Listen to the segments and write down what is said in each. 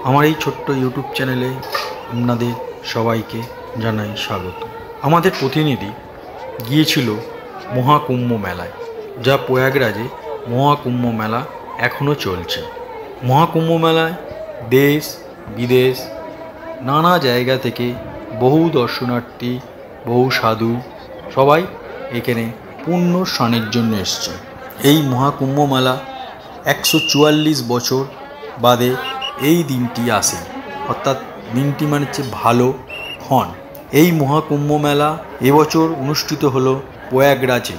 আমার এই ছোট্ট ইউটিউব চ্যানেলে আপনাদের সবাইকে জানাই স্বাগত। আমাদের প্রতিনিধি গিয়েছিল মহাকুম্ভ মেলায়, যা প্রয়াগরাজে মহাকুম্ভ মেলা এখনও চলছে। মহাকুম্ভ মেলায় দেশ বিদেশ নানা জায়গা থেকে বহু দর্শনার্থী, বহু সাধু সবাই এখানে পুণ্য স্নানের জন্য এসছে। এই মহাকুম্ভ মেলা 144 বছর বাদে এই দিনটি আসে, অর্থাৎ দিনটি মানে হচ্ছে ভালো ক্ষণ। এই মহাকুম্ভ মেলা এবছর অনুষ্ঠিত হলো প্রয়াগরাজে,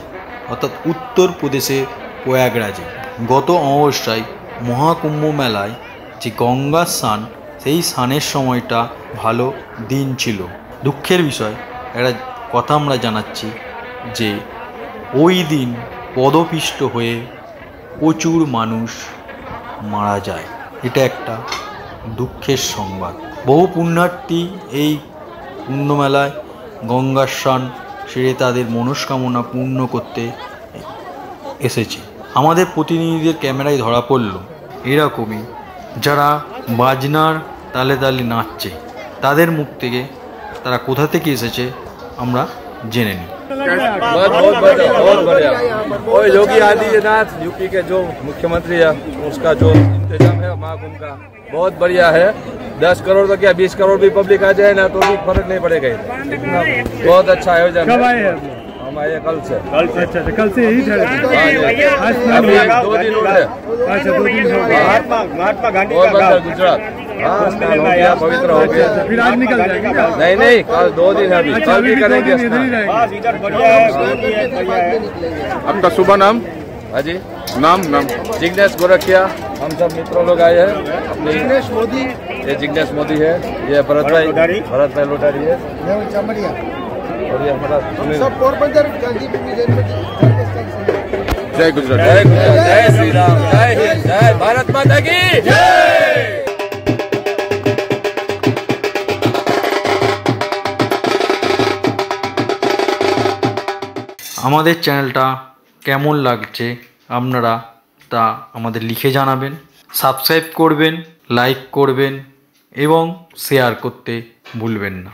অর্থাৎ উত্তরপ্রদেশের প্রয়াগরাজে। গত অমাবস্যায় মহাকুম্ভ মেলায় যে গঙ্গা স্নান, সেই স্নানের সময়টা ভালো দিন ছিল। দুঃখের বিষয় একটা কথা আমরা জানাচ্ছি যে ওই দিন পদপিষ্ট হয়ে প্রচুর মানুষ মারা যায়। এটা একটা দুঃখের সংবাদ। বহু পুণ্যার্থী এই পুণ্যমেলায় গঙ্গা স্নান সেরে তাদের মনস্কামনা পূর্ণ করতে এসেছে। আমাদের প্রতিনিধিদের ক্যামেরায় ধরা পড়ল এরকমই যারা বাজনার তালে তালে নাচছে। তাদের মুখ থেকে তারা কোথা থেকে এসেছে আমরা জেনে নিই। बहुत बढ़िया। और योगी आदित्यनाथ यूपी के जो मुख्यमंत्री है, उसका जो इंतजाम है महाकुंभ का बहुत बढ़िया है। 10 करोड़ तक या 20 करोड़ भी पब्लिक आ जाए ना तो भी फर्क नहीं पड़ेगा। इतना बहुत अच्छा आयोजन है। हम आए कल से। अच्छा, कल से यही अभी 2 दिन और है। अच्छा, 2 दिन हो गए। महात्मा गांधी का गुजरात पवित्र हो गया। फिर आज निकल जाएंगे। नहीं कल 2 दिन है। अभी कल भी करेंगे। आपका शुभ नाम? हाजी नाम जिग्नेश गोरखिया। हम सब मित्रों लोग आए हैं। अपने जिग्नेश मोदी, ये जिग्नेश मोदी है, ये भरत भाई लोटारी है, और ये हमारा सब पोरबंदर। जय गुजरात, जय श्री राम, जय हिंद, जय भारत माता की जय। আমাদের চ্যানেলটা কেমন লাগছে আপনারা তা আমাদের লিখে জানাবেন। সাবস্ক্রাইব করবেন, লাইক করবেন এবং শেয়ার করতে ভুলবেন না।